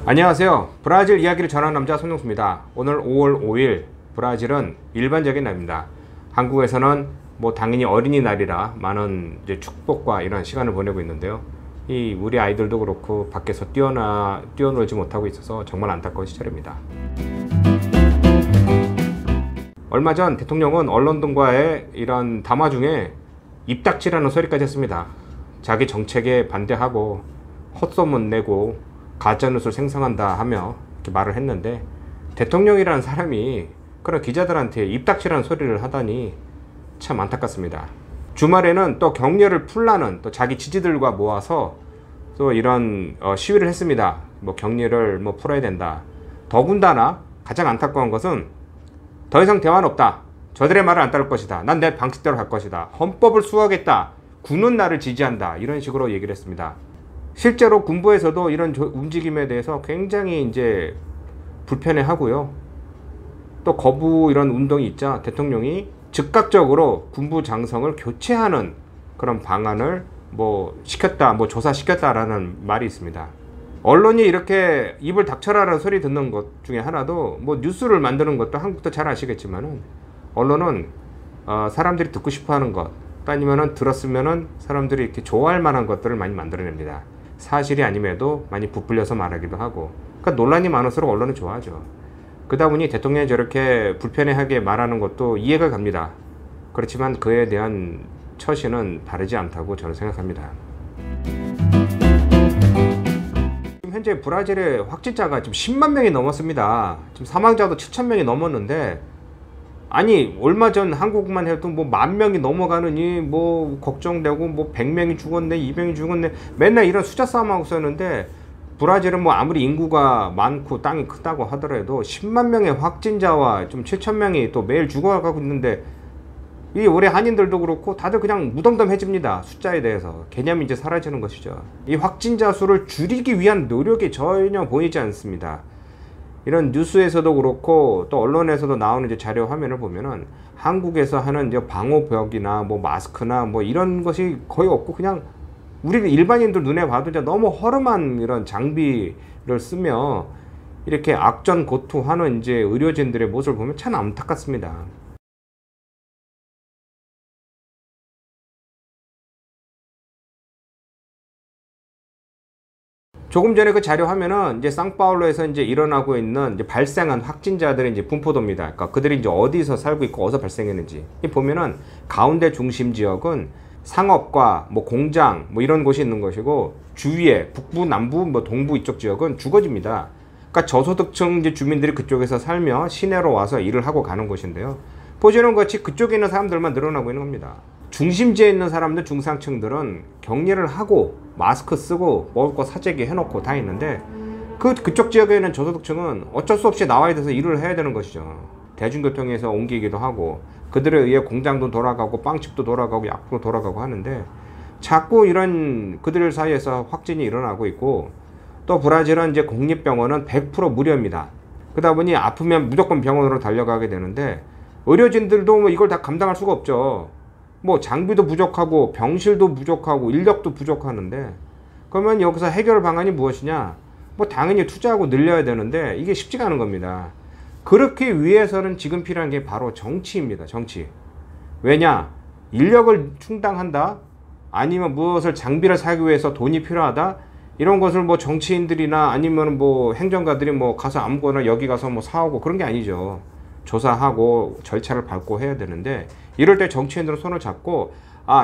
안녕하세요. 브라질 이야기를 전하는 남자 손용수입니다. 오늘 5월 5일 브라질은 일반적인 날입니다. 한국에서는 당연히 어린이날이라 많은 이제 축복과 이런 시간을 보내고 있는데요. 우리 아이들도 그렇고 밖에서 뛰어놀지 못하고 있어서 정말 안타까운 시절입니다. 얼마 전 대통령은 언론 등과의 이런 담화 중에 입닥치라는 소리까지 했습니다. 자기 정책에 반대하고 헛소문 내고 가짜뉴스를 생성한다 하며 이렇게 말을 했는데, 대통령이라는 사람이 그런 기자들한테 입닥치라는 소리를 하다니 참 안타깝습니다. 주말에는 또 격려를 풀라는 또 자기 지지들과 모아서 또 이런 시위를 했습니다. 격려를 풀어야 된다. 더군다나 가장 안타까운 것은 더 이상 대화는 없다. 저들의 말을 안 따를 것이다. 난 내 방식대로 갈 것이다. 헌법을 수호하겠다. 군은 나를 지지한다. 이런 식으로 얘기를 했습니다. 실제로 군부에서도 이런 움직임에 대해서 굉장히 이제 불편해하고요. 또 거부 이런 운동이 있자 대통령이 즉각적으로 군부 장성을 교체하는 그런 방안을 시켰다, 조사시켰다라는 말이 있습니다. 언론이 이렇게 입을 닥쳐라라는 소리 듣는 것 중에 하나도 뉴스를 만드는 것도 한국도 잘 아시겠지만은, 언론은 사람들이 듣고 싶어하는 것, 아니면은 들었으면은 사람들이 이렇게 좋아할 만한 것들을 많이 만들어냅니다. 사실이 아님에도 많이 부풀려서 말하기도 하고, 그러니까 논란이 많을수록 언론은 좋아하죠. 그러다 보니 대통령이 저렇게 불편해하게 말하는 것도 이해가 갑니다. 그렇지만 그에 대한 처신은 바르지 않다고 저는 생각합니다. 지금 현재 브라질의 확진자가 지금 10만 명이 넘었습니다. 지금 사망자도 7천 명이 넘었는데, 아니 얼마 전 한국만 해도 10,000명이 넘어가느니 걱정되고 100명이 죽었네, 200명이 죽었네, 맨날 이런 숫자 싸움하고 있었는데, 브라질은 아무리 인구가 많고 땅이 크다고 하더라도 10만 명의 확진자와 좀 7천 명이 또 매일 죽어가고 있는데, 이 올해 한인들도 그렇고 다들 그냥 무덤덤해집니다. 숫자에 대해서 개념이 이제 사라지는 것이죠. 이 확진자 수를 줄이기 위한 노력이 전혀 보이지 않습니다. 이런 뉴스에서도 그렇고 또 언론에서도 나오는 이제 자료 화면을 보면은 한국에서 하는 이제 방호벽이나 마스크나 이런 것이 거의 없고, 그냥 우리 일반인들 눈에 봐도 이제 너무 허름한 이런 장비를 쓰며 이렇게 악전고투하는 이제 의료진들의 모습을 보면 참 안타깝습니다. 조금 전에 그 자료 화면은 이제 상파울루에서 이제 일어나고 있는 이제 발생한 확진자들의 이제 분포도입니다. 그러니까 그들이 이제 어디서 살고 있고 어디서 발생했는지. 보면은 가운데 중심 지역은 상업과 공장 이런 곳이 있는 것이고, 주위에 북부, 남부, 동부 이쪽 지역은 주거지입니다. 그러니까 저소득층 이제 주민들이 그쪽에서 살며 시내로 와서 일을 하고 가는 곳인데요. 보시는 것이 그쪽에 있는 사람들만 늘어나고 있는 겁니다. 중심지에 있는 사람들, 중상층들은 격리를 하고 마스크 쓰고 먹을 거 사재기 해놓고 다 있는데, 그쪽 지역에 있는 저소득층은 어쩔 수 없이 나와야 돼서 일을 해야 되는 것이죠. 대중교통에서 옮기기도 하고 그들에 의해 공장도 돌아가고 빵집도 돌아가고 약국도 돌아가고 하는데, 자꾸 이런 그들 사이에서 확진이 일어나고 있고, 또 브라질은 이제 공립병원은 100% 무료입니다. 그러다 보니 아프면 무조건 병원으로 달려가게 되는데, 의료진들도 이걸 다 감당할 수가 없죠. 장비도 부족하고 병실도 부족하고 인력도 부족하는데, 그러면 여기서 해결 방안이 무엇이냐? 당연히 투자하고 늘려야 되는데 이게 쉽지가 않은 겁니다. 그렇기 위해서는 지금 필요한 게 바로 정치입니다. 정치. 왜냐? 인력을 충당한다? 아니면 무엇을 장비를 사기 위해서 돈이 필요하다? 이런 것을 정치인들이나 아니면 행정가들이 가서 아무거나 여기 가서 사오고 그런 게 아니죠. 조사하고 절차를 밟고 해야 되는데, 이럴 때 정치인들은 손을 잡고,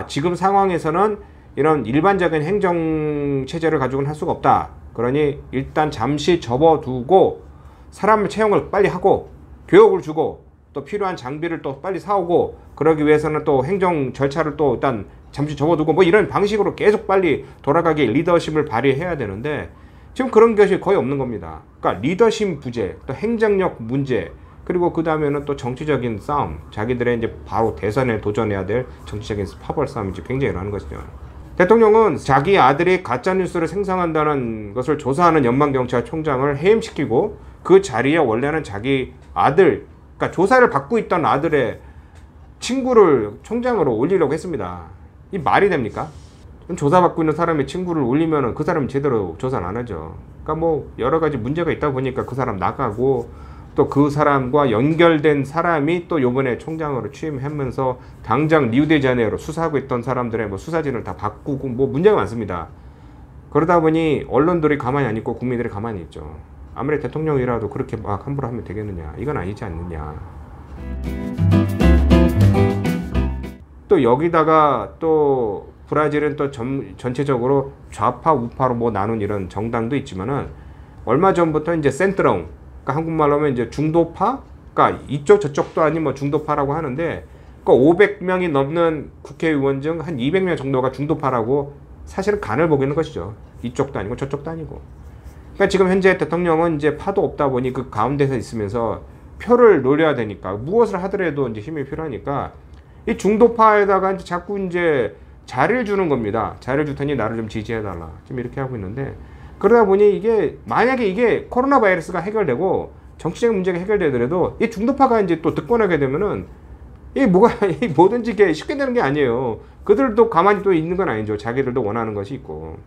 지금 상황에서는 이런 일반적인 행정체제를 가지고는 할 수가 없다. 그러니 일단 잠시 접어두고 사람 채용을 빨리 하고 교육을 주고 또 필요한 장비를 또 빨리 사오고, 그러기 위해서는 또 행정 절차를 또 일단 잠시 접어두고 이런 방식으로 계속 빨리 돌아가게 리더십을 발휘해야 되는데, 지금 그런 것이 거의 없는 겁니다. 그러니까 리더십 부재, 또 행정력 문제, 그리고 그 다음에는 또 정치적인 싸움, 자기들의 이제 바로 대선에 도전해야 될 정치적인 파벌 싸움이 이제 굉장히 일어나는 것이죠. 대통령은 자기 아들이 가짜뉴스를 생성한다는 것을 조사하는 연방경찰총장을 해임시키고, 그 자리에 원래는 자기 아들, 그러니까 조사를 받고 있던 아들의 친구를 총장으로 올리려고 했습니다. 이 말이 됩니까? 조사받고 있는 사람의 친구를 올리면은 그 사람이 제대로 조사를 안 하죠. 그러니까 뭐 여러 가지 문제가 있다 보니까 그 사람 나가고 또 그 사람과 연결된 사람이 또 요번에 총장으로 취임하면서 당장 리우데자네이루 수사하고 있던 사람들의 뭐 수사진을 다 바꾸고 뭐 문제가 많습니다. 그러다 보니 언론들이 가만히 안 있고 국민들이 가만히 있죠. 아무리 대통령이라도 그렇게 막 함부로 하면 되겠느냐. 이건 아니지 않느냐. 또 여기다가 또 브라질은 또 전체적으로 좌파 우파로 뭐 나눈 이런 정당도 있지만은 얼마 전부터 이제 센트롱, 그러니까 한국말로 하면 이제 중도파, 그러니까 이쪽 저쪽도 아닌 뭐 중도파라고 하는데, 그러니까 500명이 넘는 국회의원 중 한 200명 정도가 중도파라고 사실은 간을 보고 있는 것이죠. 이쪽도 아니고 저쪽도 아니고. 그러니까 지금 현재 대통령은 이제 파도 없다 보니 그 가운데서 있으면서 표를 노려야 되니까 무엇을 하더라도 이제 힘이 필요하니까 이 중도파에다가 이제 자꾸 이제 자리를 주는 겁니다. 자리를 줄 테니 나를 좀 지지해달라. 지금 이렇게 하고 있는데, 그러다 보니 이게 만약에 이게 코로나 바이러스가 해결되고 정치적인 문제가 해결되더라도 이 중도파가 이제 또 득권하게 되면은 이 뭐가 이 뭐든지 이게 쉽게 되는 게 아니에요. 그들도 가만히 또 있는 건 아니죠. 자기들도 원하는 것이 있고.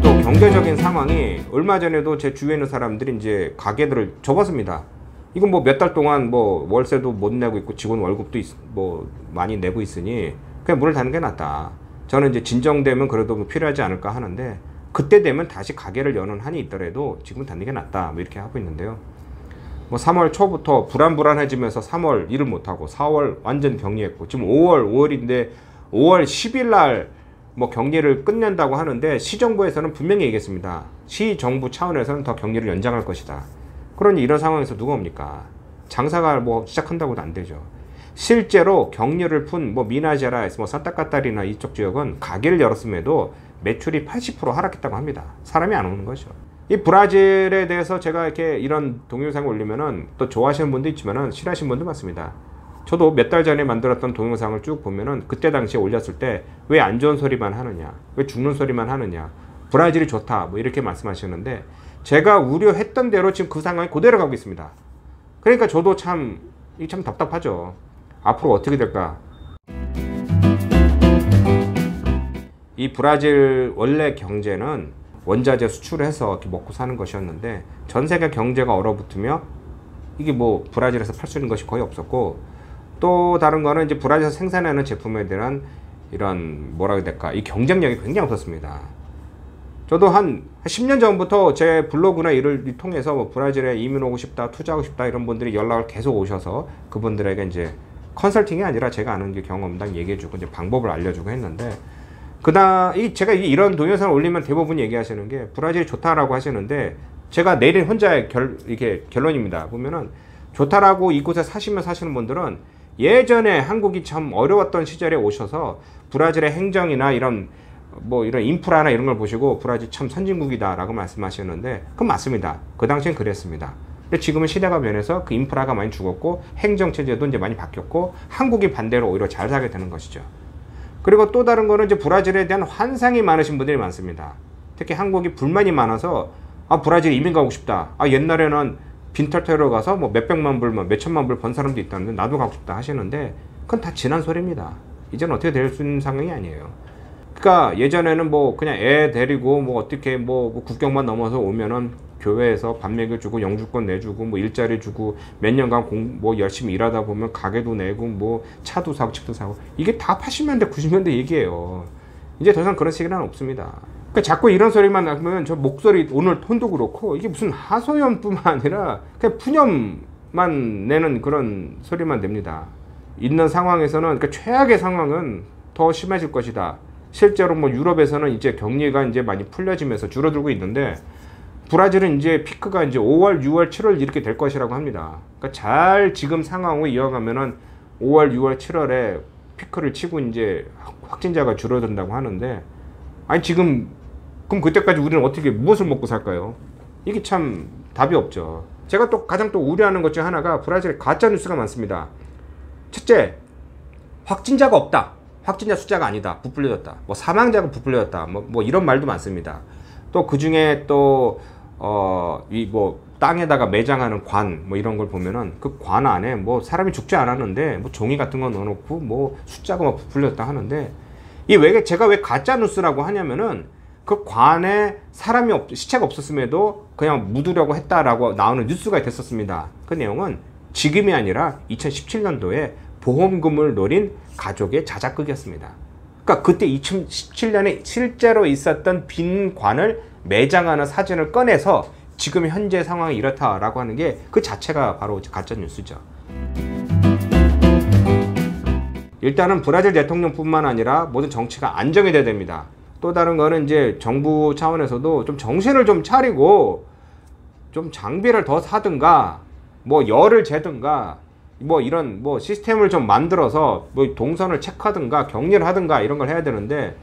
또 경제적인 상황이 얼마 전에도 제 주위에 있는 사람들이 이제 가게들을 접었습니다. 이건 뭐 몇 달 동안 뭐 월세도 못 내고 있고 직원 월급도 뭐 많이 내고 있으니 그냥 문을 닫는 게 낫다. 저는 이제 진정되면 그래도 뭐 필요하지 않을까 하는데, 그때 되면 다시 가게를 여는 한이 있더라도 지금 닫는 게 낫다. 뭐 이렇게 하고 있는데요. 뭐 3월 초부터 불안해지면서 3월 일을 못하고 4월 완전 격리했고 지금 5월인데 5월 10일 날 뭐 격리를 끝낸다고 하는데 시정부에서는 분명히 얘기했습니다. 시정부 차원에서는 더 격리를 연장할 것이다. 그러니 이런 상황에서 누가 옵니까? 장사가 뭐 시작한다고도 안 되죠. 실제로 격리를 푼 뭐 미나제라에서 뭐 산타카타리나 이쪽 지역은 가게를 열었음에도 매출이 80% 하락했다고 합니다. 사람이 안 오는 거죠. 이 브라질에 대해서 제가 이렇게 이런 동영상을 올리면은 또 좋아하시는 분도 있지만은 싫어하시는 분도 많습니다. 저도 몇 달 전에 만들었던 동영상을 쭉 보면은 그때 당시에 올렸을 때 왜 안 좋은 소리만 하느냐, 왜 죽는 소리만 하느냐, 브라질이 좋다 뭐 이렇게 말씀하시는데, 제가 우려했던 대로 지금 그 상황이 그대로 가고 있습니다. 그러니까 저도 참 답답하죠. 앞으로 어떻게 될까? 이 브라질 원래 경제는 원자재 수출을 해서 이렇게 먹고 사는 것이었는데 전 세계 경제가 얼어붙으며 이게 뭐 브라질에서 팔 수 있는 것이 거의 없었고, 또 다른 거는 이제 브라질에서 생산하는 제품에 대한 이런 뭐라 해야 될까, 이 경쟁력이 굉장히 없었습니다. 저도 한 10년 전부터 제 블로그나 이를 통해서 뭐 브라질에 이민 오고 싶다, 투자하고 싶다 이런 분들이 연락을 계속 오셔서 그분들에게 이제 컨설팅이 아니라 제가 아는 경험담 얘기해주고 이제 방법을 알려주고 했는데, 제가 이런 동영상을 올리면 대부분 얘기하시는 게 브라질이 좋다라고 하시는데, 제가 내린 혼자의 이게 결론입니다. 보면은 좋다라고 이곳에 사시는 분들은 예전에 한국이 참 어려웠던 시절에 오셔서 브라질의 행정이나 이런 인프라나 이런 걸 보시고 브라질 참 선진국이다라고 말씀하시는데 그건 맞습니다. 그 당시엔 그랬습니다. 근데 지금은 시대가 변해서 그 인프라가 많이 죽었고 행정체제도 이제 많이 바뀌었고 한국이 반대로 오히려 잘 살게 되는 것이죠. 그리고 또 다른 거는 이제 브라질에 대한 환상이 많으신 분들이 많습니다. 특히 한국이 불만이 많아서 브라질 이민 가고 싶다. 옛날에는 빈털터로 가서 뭐 몇백만 불, 뭐 몇천만 불 번 사람도 있다는데 나도 가고 싶다 하시는데 그건 다 지난 소리입니다. 이제는 어떻게 될 수 있는 상황이 아니에요. 그러니까 예전에는 뭐 그냥 애 데리고 뭐 어떻게 뭐 국경만 넘어서 오면은 교회에서 밥 먹여주고 영주권 내주고 뭐 일자리 주고 몇 년간 뭐 열심히 일하다 보면 가게도 내고 뭐 차도 사고 집도 사고, 이게 다 80년대 90년대 얘기예요. 이제 더 이상 그런 시기는 없습니다. 그러니까 자꾸 이런 소리만 나면 저 목소리 오늘 톤도 그렇고 이게 무슨 하소연뿐만 아니라 그냥 푸념만 내는 그런 소리만 냅니다. 있는 상황에서는 그러니까 최악의 상황은 더 심해질 것이다. 실제로 뭐 유럽에서는 이제 격리가 이제 많이 풀려지면서 줄어들고 있는데 브라질은 이제 피크가 이제 5월, 6월, 7월 이렇게 될 것이라고 합니다. 그러니까 잘 지금 상황을 이어가면은 5월, 6월, 7월에 피크를 치고 이제 확진자가 줄어든다고 하는데, 지금 그럼 그때까지 우리는 어떻게 무엇을 먹고 살까요? 이게 참 답이 없죠. 제가 또 가장 또 우려하는 것 중 하나가 브라질에 가짜 뉴스가 많습니다. 첫째, 확진자가 없다. 확진자 숫자가 아니다. 부풀려졌다. 뭐 사망자가 부풀려졌다. 뭐 이런 말도 많습니다. 또 그 중에 또 땅에다가 매장하는 관 뭐 이런 걸 보면은 그 관 안에 뭐 사람이 죽지 않았는데 뭐 종이 같은 거 넣어놓고 뭐 숫자가 막 부풀렸다 하는데 이 왜 제가 왜 가짜 뉴스라고 하냐면은 그 관에 사람이 시체가 없었음에도 그냥 묻으려고 했다라고 나오는 뉴스가 됐었습니다. 그 내용은 지금이 아니라 2017년도에 보험금을 노린 가족의 자작극이었습니다. 그러니까 그때 2017년에 실제로 있었던 빈 관을 매장하는 사진을 꺼내서 지금 현재 상황이 이렇다라고 하는 게 그 자체가 바로 가짜 뉴스죠. 일단은 브라질 대통령뿐만 아니라 모든 정치가 안정이 돼야 됩니다. 또 다른 거는 이제 정부 차원에서도 좀 정신을 좀 차리고 좀 장비를 더 사든가 뭐 열을 재든가 뭐 이런 뭐 시스템을 좀 만들어서 뭐 동선을 체크하든가 격리를 하든가 이런 걸 해야 되는데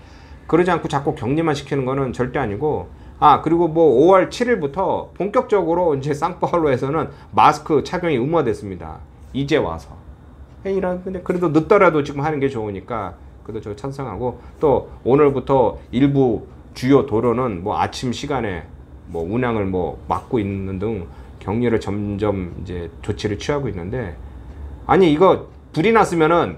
그러지 않고 자꾸 격리만 시키는 거는 절대 아니고 그리고 뭐 5월 7일부터 본격적으로 이제 상파울루에서는 마스크 착용이 의무화됐습니다. 이제 와서. 근데 그래도 늦더라도 지금 하는 게 좋으니까 그래도 저 찬성하고 또 오늘부터 일부 주요 도로는 뭐 아침 시간에 뭐 운항을 뭐 막고 있는 등 격리를 점점 이제 조치를 취하고 있는데 아니 이거 불이 났으면은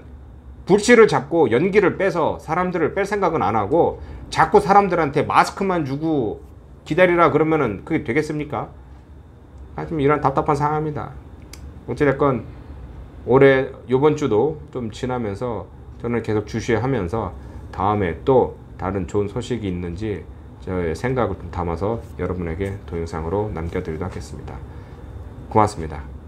불씨를 잡고 연기를 빼서 사람들을 뺄 생각은 안 하고 자꾸 사람들한테 마스크만 주고 기다리라 그러면은 그게 되겠습니까? 좀 이런 답답한 상황입니다. 어찌됐건 올해 요번 주도 좀 지나면서 저는 계속 주시하면서 다음에 또 다른 좋은 소식이 있는지 저의 생각을 좀 담아서 여러분에게 동영상으로 남겨드리도록 하겠습니다. 고맙습니다.